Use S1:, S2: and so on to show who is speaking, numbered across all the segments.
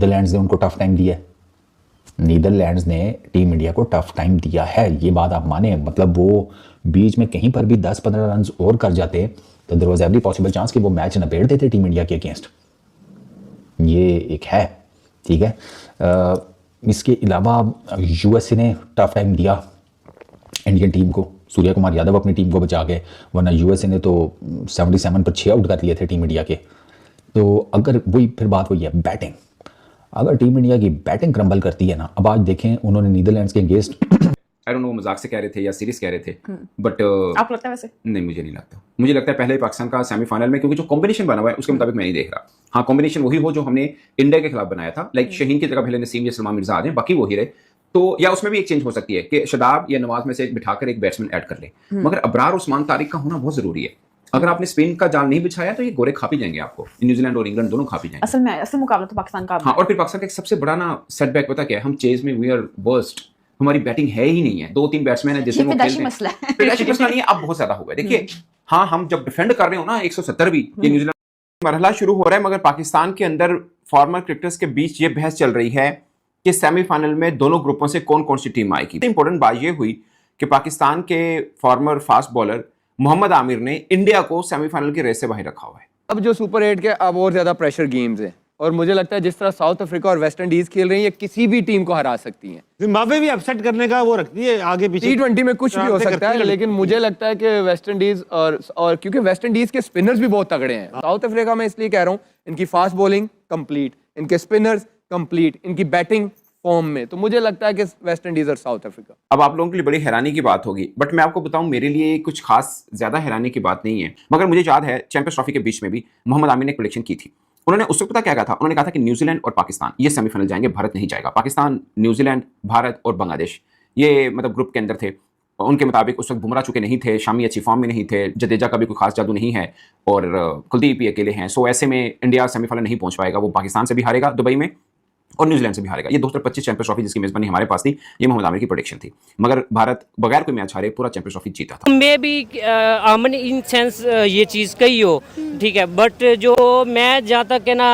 S1: Netherlands ने उनको tough time दिया है, नीदरलैंड्स ने टीम इंडिया को टफ टाइम दिया है, ये बात आप माने। मतलब वो बीच में कहीं पर भी 10-15 रन और कर जाते तो there was every possible chance कि वो मैच नपेड़ देते टीम इंडिया के अगेंस्ट। ये एक है, ठीक है। इसके अलावा यूएसए ने टफ टाइम दिया इंडियन टीम को, सूर्या कुमार यादव अपनी टीम को बचा के, वरना यूएसए ने तो 77 पर 6 आउट कर लिए थे टीम इंडिया के। तो अगर वही फिर बात वही है बैटिंग, अगर टीम इंडिया की बैटिंग क्रम्बल करती है ना, अब आज देखें उन्होंने नीदरलैंड्स के अगेंस्ट
S2: आई डोंट नो मजाक से कह रहे थे या सीरियस कह रहे थे, बट
S3: आपको लगता है वैसे?
S2: नहीं, मुझे नहीं लगता। मुझे लगता है पहले पाकिस्तान का सेमीफाइनल में, क्योंकि जो कॉम्बिनेशन बना हुआ है उसके मुताबिक मैं नहीं देख रहा। हाँ, कॉम्बिनेशन वही हो जो हमने इंडिया के खिलाफ बनाया था, लाइक शहीन की जगह पहले नसीम या सलमान मिर्जा आ जाए, बाकी वही रहे। तो या उसमें भी एक चेंज हो सकती है कि शदाब या नवाज में से बिठाकर एक बैट्समैन ऐड कर ले, मगर अबरार उस्मान तारिक का होना बहुत जरूरी है। अगर आपने स्पिन का जाल नहीं बिछाया तो ये गोरे खा भी जाएंगे आपको, न्यूजीलैंड और इंग्लैंड दोनों खा भी जाएंगे।
S3: असल मुकाबला तो पाकिस्तान का।
S2: हाँ, और फिर पाकिस्तान का एक सबसे बड़ा ना सेटबैक पता क्या है, हम चेज में वी आर वर्स्ट, हमारी बैटिंग है ही नहीं है। 2-3 बैट्समैन है जिसमें वो खेलते हैं, मसला नहीं है, अब बहुत ज्यादा होगा। देखिए हाँ, हम जब डिफेंड कर रहे हो ना 170 भी, ये न्यूजीलैंड मरहला शुरू हो रहा है, मगर पाकिस्तान के अंदर फॉर्मर क्रिकेटर्स के बीच ये बहस चल रही है कि सेमीफाइनल में दोनों ग्रुपों से कौन कौन सी टीम आएगी। इंपॉर्टेंट बात ये हुई कि पाकिस्तान के former fast bowler Mohammad Amir ने इंडिया को सेमीफाइनल की रेस से बाहर रखा हुआ है।
S4: अब जो सुपर 8 के अब और ज्यादा प्रेशर गेम्स हैं, और मुझे लगता है जिस तरह साउथ अफ्रीका और वेस्ट इंडीज खेल रही है, ये किसी भी टीम को हरा सकती हैं।
S5: जिम्बाब्वे भी अपसेट करने का वो रखती है आगे पीछे,
S4: T20 में कुछ भी हो सकता है, लेकिन मुझे लगता है कि वेस्ट इंडीज और क्योंकि वेस्ट इंडीज के स्पिनर्स भी बहुत तगड़े हैं। साउथ अफ्रीका में इसलिए कह रहा हूँ, इनकी फास्ट बॉलिंग कंप्लीट, इनके स्पिनर्स कंप्लीट, इनकी बैटिंग फॉर्म में, तो मुझे लगता है कि वेस्ट इंडीज और साउथ अफ्रीका।
S2: अब आप लोगों के लिए बड़ी हैरानी की बात होगी, बट मैं आपको बताऊं मेरे लिए कुछ खास ज्यादा हैरानी की बात नहीं है। मगर मुझे याद है चैंपियंस ट्रॉफी के बीच में भी मोहम्मद आमिर ने प्रेडिक्शन की थी। उन्होंने उस वक्त पता क्या कहा था, उन्होंने कहा था कि न्यूजीलैंड और पाकिस्तान ये सेमीफाइनल जाएंगे, भारत नहीं जाएगा। पाकिस्तान, न्यूजीलैंड, भारत और बांग्लादेश ये मतलब ग्रुप के अंदर थे। उनके मुताबिक उस वक्त बुमराह चुके नहीं थे, शामी अच्छी फॉर्म में नहीं थे, जडेजा का भी कोई खास जादू नहीं है, और कुलदीप ही अकेले हैं। सो ऐसे में इंडिया सेमीफाइनल नहीं पहुंच पाएगा, वो पाकिस्तान से भी हारेगा दुबई में और न्यूजीलैंड से भी हारेगा। ये 2025 चैंपियंस ट्रॉफी जिसकी मेजबानी हमारे पास थी, ये मोहम्मद आमिर की प्रेडिक्शन थी, मगर भारत बगैर कोई मैच हारे पूरा चैंपियंस ट्रॉफी जीता था।
S6: मे भी आमन इन सेंस ये चीज़ कही हो, ठीक है, बट जो मैं जहाँ तक है ना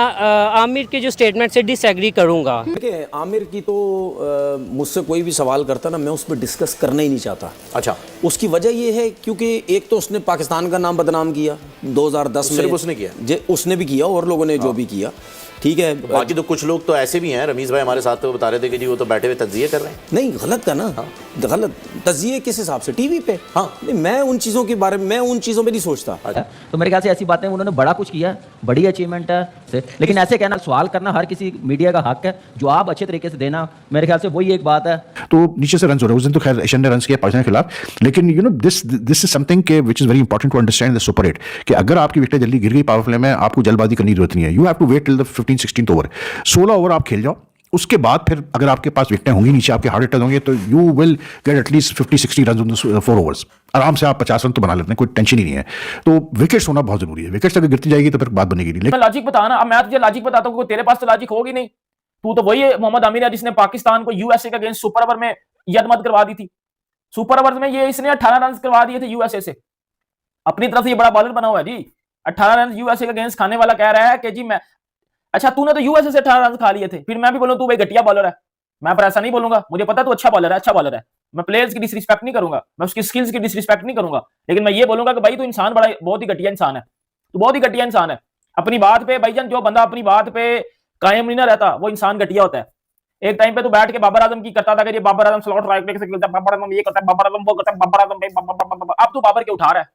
S6: आमिर के जो स्टेटमेंट से डिसएग्री करूँगा।
S7: देखिए, आमिर की तो मुझसे कोई भी सवाल करता ना, मैं उस पर डिस्कस करना ही नहीं चाहता।
S8: अच्छा,
S7: उसकी वजह ये है क्योंकि एक तो उसने पाकिस्तान का नाम बदनाम किया 2010 में,
S8: सिर्फ उसने किया,
S7: उसने भी किया और लोगों ने जो भी किया, ठीक है।
S8: बाकी तो कुछ लोग तो ऐसे भी हैं, रमीज भाई हमारे साथ तो बता रहे थे कि जी वो तो बैठे हुए तज्जिए कर रहे हैं।
S7: नहीं, गलत का ना, गलत तज्जिए किस हिसाब से, टीवी पे। हाँ, नहीं, मैं उन चीज़ों के बारे में, मैं उन चीज़ों में नहीं सोचता।
S9: तो मेरे ख्याल से ऐसी बातें, उन्होंने बड़ा कुछ किया, बड़ी अचीवमेंट है, लेकिन ऐसे कहना, सवाल करना हर किसी मीडिया का हक है, जवाब अच्छे तरीके से देना, मेरे ख्याल से वही एक बात है।
S10: तो नीचे से रन हो रहे हैं, उस दिन तो खैर एशियन ने रन किया पाकिस्तान के खिलाफ, लेकिन you know this is something के which is very important to understand the super 8 कि अगर आपकी विकेट जल्दी गिर गई पावर प्ले में, आपको जल्दबाजी करने की जरूरत नहीं है। You have to wait till the 15-16 over, 16 over आप खेल जाओ, उसके बाद फिर अगर आपके पास विकेटें होंगी, नीचे आपके हार्ड हिटर होंगे, तो you will get at least 50-60 run in 4 overs. आराम से आप 50 रन तो बना लेते हैं, कोई टेंशन ही नहीं है। तो विकेट्स होना बहुत जरूरी है, विकेट्स अगर गिरती जाएगी तो फिर बात बनेगी नहीं।
S11: लॉजिक बताना, अब मैं तुझे लॉजिक बताता हूँ, तेरे पास तो लॉजिक होगी नहीं। तू तो वही है मोहम्मद आमिर है जिसने पाकिस्तान को यूएसए के अगेंस्ट सुपर ओवर में यदमत करवा दी थी। सुपर ओवर में ये इसने 18 रन करवा दिए थे यूएसए से, अपनी तरफ से ये बड़ा बॉलर बना हुआ है जी। 18 रन यूएसए के अगेंस्ट खाने वाला कह रहा है कि जी मैं, अच्छा तूने तो यूएसए से 18 रन खा लिए थे, फिर मैं भी बोलूं तू भाई घटिया बॉलर है, मैं पर ऐसा नहीं बोलूंगा। मुझे पता तू अच्छा बॉलर है, अच्छा बॉलर है, मैं प्लेयर्स की डिसरिस्पेक्ट नहीं करूंगा, मैं उसकी स्किल्स की डिसरिस्पेक्ट नहीं करूंगा, लेकिन मैं ये बोलूंगा कि भाई तू इंसान बड़ा बहुत ही घटिया इंसान है, तू बहुत ही घटिया इंसान है। अपनी बात पे भाईजान, जो बंदा अपनी बात पे कायम नहीं ना रहता वो इंसान घटिया होता है। एक टाइम पे तो बैठ के बाबर आजम की करता था कि ये बाबर आजम स्लॉट राइट से खेलता है, बाबर आजम ये करता है, बाबर आजम वो करता है, बाबर आजम। अब तो बाबर के उठा रहा है,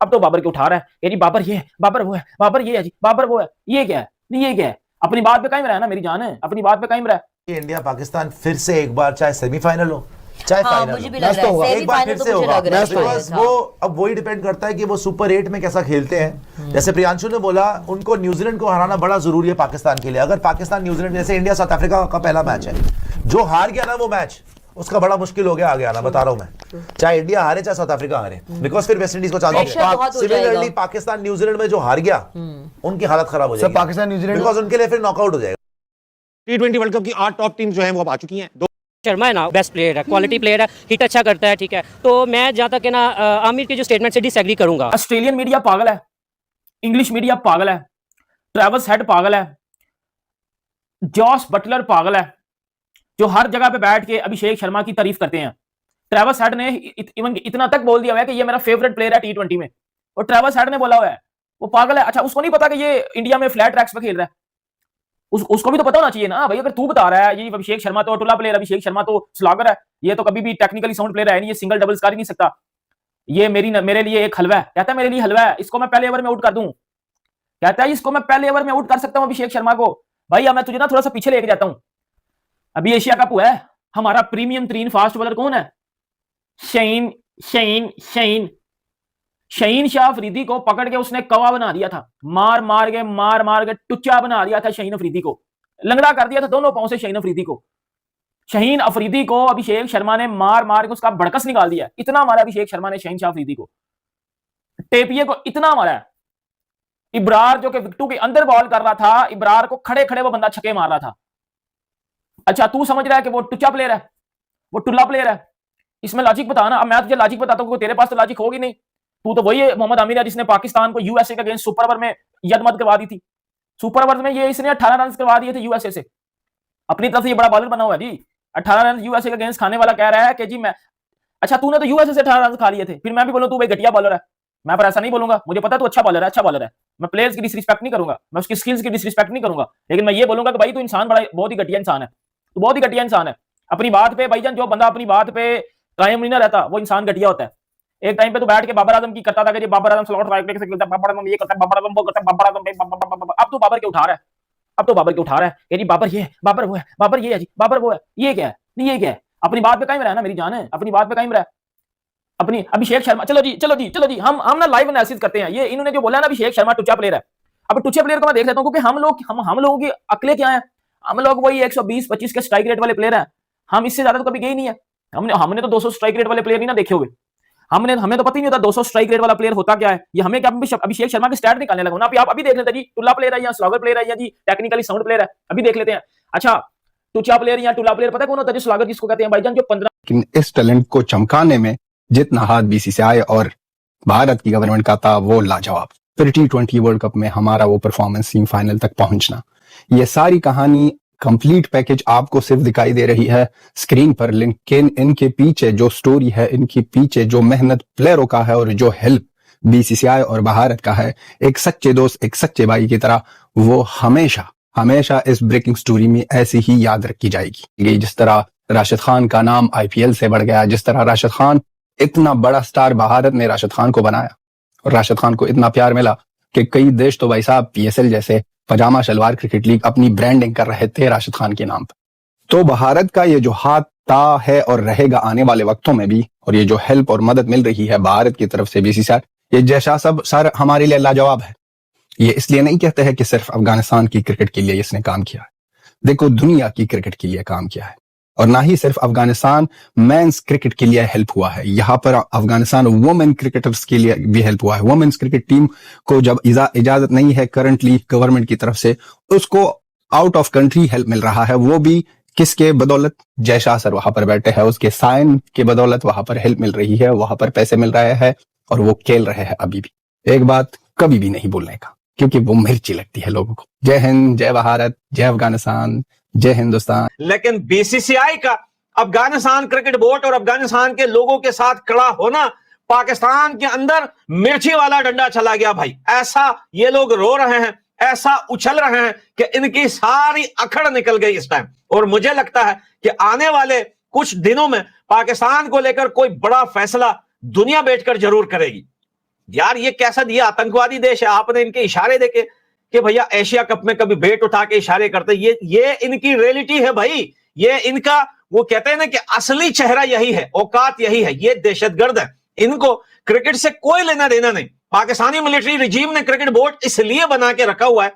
S11: अब तो बाबर के उठा रहा है यानी बाबर ये है, बाबर वो है, बाबर ये है जी, बाबर वो है, ये क्या है, ये क्या है। अपनी बात पे कायम रहा ना मेरी जान है, अपनी बात पे कायम रहा।
S12: इंडिया पाकिस्तान फिर से एक बार चाहे सेमीफाइनल हो चाहे फाइनल,
S13: मुझे भी लग रहा है
S12: एक बार फिर से होगा। बिकॉज वो अब वही डिपेंड करता है कि वो सुपर 8 में कैसा खेलते हैं। जैसे प्रियांशु ने बोला, उनको न्यूजीलैंड को हराना बड़ा जरूरी है पाकिस्तान के लिए। अगर पाकिस्तान न्यूजीलैंड, जैसे इंडिया साउथ अफ्रीका का पहला मैच है, जो हार गया ना वो मैच, उसका बड़ा मुश्किल हो गया आगे आना, बता रहा हूं मैं। चाहे इंडिया हारे चाहे साउथ अफ्रीका हारे, बिकॉज फिर वेस्ट इंडीज को चालू। सिमिलरली पाकिस्तान न्यूजीलैंड में जो हार गया, उनकी हालत खराब हो जाएगी
S5: पाकिस्तान न्यूजीलैंड,
S12: बिकॉज उनके लिए फिर नॉकआउट हो जाएगा।
S5: T20 वर्ल्ड कप की 8 टॉप टीम जो है वो अब आ चुकी हैं।
S6: शर्मा है ना, बेस्ट प्लेयर है, क्वालिटी प्लेयर है, हिट अच्छा करता है, ठीक है। तो मैं जहाँ तक है ना आमिर के जो स्टेटमेंट से डिसएग्री करूंगा।
S11: ऑस्ट्रेलियन मीडिया पागल है, इंग्लिश मीडिया पागल है, ट्रेवल्स हेड पागल है, जॉस बटलर पागल है जो हर जगह पे बैठ के अभिषेक शर्मा की तारीफ करते हैं। ट्रेविस हेड ने इवन इतना तक बोल दिया हुआ है कि ये मेरा फेवरेट प्लेयर है T20 में, और ट्रेविस हेड ने बोला हुआ है, वो पागल है। अच्छा, उसको नहीं पता कि ये इंडिया में फ्लैट ट्रैक्स पे खेल रहा है? उसको भी तो पता होना चाहिए ना भाई। अगर तू बता रहा है ये अभिषेक शर्मा तो टुल्ला प्लेयर, अभिषेक शर्मा तो स्लॉगर है, ये तो कभी भी टेक्निकली साउंड प्लेयर है नहीं, ये सिंगल डबल्स कर ही नहीं सकता, ये मेरे लिए एक हलवा है, कहता है मेरे लिए हलवा है, इसको मैं पहले ओवर में आउट कर दूं, कहता है इसको मैं पहले ओवर में आउट कर सकता हूं अभिषेक शर्मा को। भाई अब मैं तुझे ना थोड़ा सा पीछे लेके जाता हूं। अभी एशिया कप हुआ है, हमारा प्रीमियम तरीन फास्ट बॉलर कौन है? शहीन शाह अफरीदी को पकड़ के उसने कवा बना दिया था, मार मार के टुच्चा बना दिया था शहीन अफरीदी को, लंगड़ा कर दिया था दोनों पांव से शहीन अफरीदी को। शहीन अफरीदी को अभिषेक शर्मा ने मार मार के उसका बड़कस निकाल दिया। इतना मारा अभिषेक शर्मा ने शहीन शाह अफरीदी को, टेपिये को इतना मारा है। इब्रार जो कि विकेटों के अंदर बॉल कर रहा था, इब्रार को खड़े खड़े वो बंदा छक्के मार रहा था। अच्छा, तू समझ रहा है कि वो टुच्चा प्लेयर है, वो टुल्ला प्लेयर है? इसमें लॉजिक बता ना। अब मैं तुझे लॉजिक बताता हूं, तेरे पास तो लॉजिक होगी नहीं। तू तो वही है मोहम्मद आमिर है जिसने पाकिस्तान को यूएसए के अगेंस्ट सुपर ओवर में यदमत करवा दी थी। सुपर ओवर में ये इसने 18 रन करवा दिए थे यूएसए से, अपनी तरफ से ये बड़ा बॉलर बना हुआ है जी। 18 रन यूएसए के अगेंस्ट खाने वाला कह रहा है कि जी मैं, अच्छा तूने तो यूएसए से 18 रन खा लिए थे, फिर मैं भी बोलूं तू भाई घटिया बॉलर है? मैं पर ऐसा नहीं बोलूंगा, मुझे पता तू अच्छा बॉलर है, अच्छा बॉलर है। मैं प्लेयर्स की डिसरिस्पेक्ट नहीं करूंगा, मैं उसकी स्किल्स की डिसरिस्पेक्ट नहीं करूंगा, लेकिन मैं ये बोलूंगा कि भाई तू इंसान बड़ा बहुत ही घटिया इंसान है, तू बहुत ही घटिया इंसान है। अपनी बात पे भाईजान, जो बंदा अपनी बात पे कायम नहीं ना रहता वो इंसान घटिया होता है। एक टाइम पे तो बैठ के बाबर आजम की करता था कि बाबर आजम स्लॉट राइट से खेलता है, बाबर आजम ये करता है, बाबर आजम वो करता है, बाबर आजम। अब तो बाबर के उठा रहा है, अब तो बाबर के उठा रहा है कि जी बाबर ये है, बाबर वो है, बाबर ये है जी, बाबर वो है, ये क्या है, नहीं ये क्या है? अपनी बात पे कायम रहा ना मेरी जान है, अपनी बात पे कायम रहा। अपनी अभिषेक शर्मा, चलो जी हम ना लाइव एनालिसिस करते हैं। ये इन्होंने जो बोला ना अभिषेक शर्मा टुच्चा प्लेयर है, अब टुच्चे प्लेयर को मैं देख लेता हूं, क्योंकि हम लोगों की अकलें क्या है, हम लोग वही 120-25 के स्ट्राइक रेट वाले प्लेयर हैं, हम इससे ज्यादा तो कभी गए नहीं है। हमने तो 200 स्ट्राइक रेट वाले प्लेयर नहीं ना देखे हुए, हमें तो पता ही नहीं होता 200 स्ट्राइक रेट वाला प्लेयर होता क्या है। ये हमें क्या अभिषेक शर्मा के स्टैट निकालने लगा ना? आप अभी देख लेते जी, टुल्ला प्लेयर है या स्लॉगर प्लेयर है या जी टेक्निकली साउंड प्लेयर है, अभी देख लेते हैं। अच्छा, टुच्चा प्लेयर या टुल्ला प्लेयर पता कौन होता है? जो स्लॉगर जिसको कहते हैं भाईजान, जो 15।
S13: इस टैलेंट को चमकाने में जितना हाथ बीसीसीआई और भारत की गवर्नमेंट का था वो लाजवाब। फिर T20 वर्ल्ड कप में हमारा वो परफॉर्मेंस सेमीफाइनल तक पहुंचना, ये सारी कहानी कंप्लीट पैकेज आपको सिर्फ दिखाई दे रही है स्क्रीन पर, लेकिन इनके पीछे जो स्टोरी है, इनके पीछे जो मेहनत प्लेयरों का है और जो हेल्प बीसीसीआई और भारत का है, एक सच्चे दोस्त, एक सच्चे भाई की तरह, वो हमेशा इस ब्रेकिंग स्टोरी में ऐसी ही याद रखी जाएगी। जिस तरह राशिद खान का नाम IPL से बढ़ गया, जिस तरह राशिद खान इतना बड़ा स्टार, भारत ने राशिद खान को बनाया और राशिद खान को इतना प्यार मिला कि कई देश तो भाई साहब PSL जैसे पजामा शलवार क्रिकेट लीग अपनी ब्रांडिंग कर रहे थे राशिद खान के नाम पर। तो भारत का ये जो हाथ था है और रहेगा आने वाले वक्तों में भी, और ये जो हेल्प और मदद मिल रही है भारत की तरफ से बीसीसीआई, ये जैसा सब सर हमारे लिए लाजवाब है। ये इसलिए नहीं कहते हैं कि सिर्फ अफगानिस्तान की क्रिकेट के लिए इसने काम किया है, देखो दुनिया की क्रिकेट के लिए काम किया है, और ना ही सिर्फ अफगानिस्तान मेंस क्रिकेट के लिए हेल्प हुआ है, यहाँ पर अफगानिस्तान वुमेन क्रिकेटर्स के लिए भी हेल्प हुआ है। वुमेन्स क्रिकेट टीम को जब इजाजत नहीं है करंटली गवर्नमेंट की तरफ से, उसको आउट ऑफ कंट्री हेल्प मिल रहा है, वो भी किसके बदौलत? जयशाह सर वहां पर बैठे हैं, उसके साइन के बदौलत वहां पर हेल्प मिल रही है, वहां पर पैसे मिल रहे हैं और वो खेल रहे हैं अभी भी। एक बात कभी भी नहीं भूलने का, क्योंकि वो मिर्ची लगती है लोगों को। जय हिंद, जय भारत, जय अफगानिस्तान, जय हिंदुस्तान।
S5: लेकिन बीसीसीआई का अफगानिस्तान क्रिकेट बोर्ड और अफगानिस्तान के लोगों के साथ खड़ा होना, पाकिस्तान के अंदर मिर्ची वाला डंडा चला गया भाई। ऐसा ये लोग रो रहे हैं, ऐसा उछल रहे हैं कि इनकी सारी अकड़ निकल गई इस टाइम। और मुझे लगता है कि आने वाले कुछ दिनों में पाकिस्तान को लेकर कोई बड़ा फैसला दुनिया बैठकर जरूर करेगी। यार ये कैसा दिया आतंकवादी देश है, आपने इनके इशारे देखे कि भैया एशिया कप में कभी बेट उठा के इशारे करते, ये इनकी रियलिटी है भाई। ये इनका, वो कहते हैं ना कि असली चेहरा यही है, औकात यही है। ये दहशतगर्द है, इनको क्रिकेट से कोई लेना देना नहीं। पाकिस्तानी मिलिट्री रिजीम ने क्रिकेट बोर्ड इसलिए बना के रखा हुआ है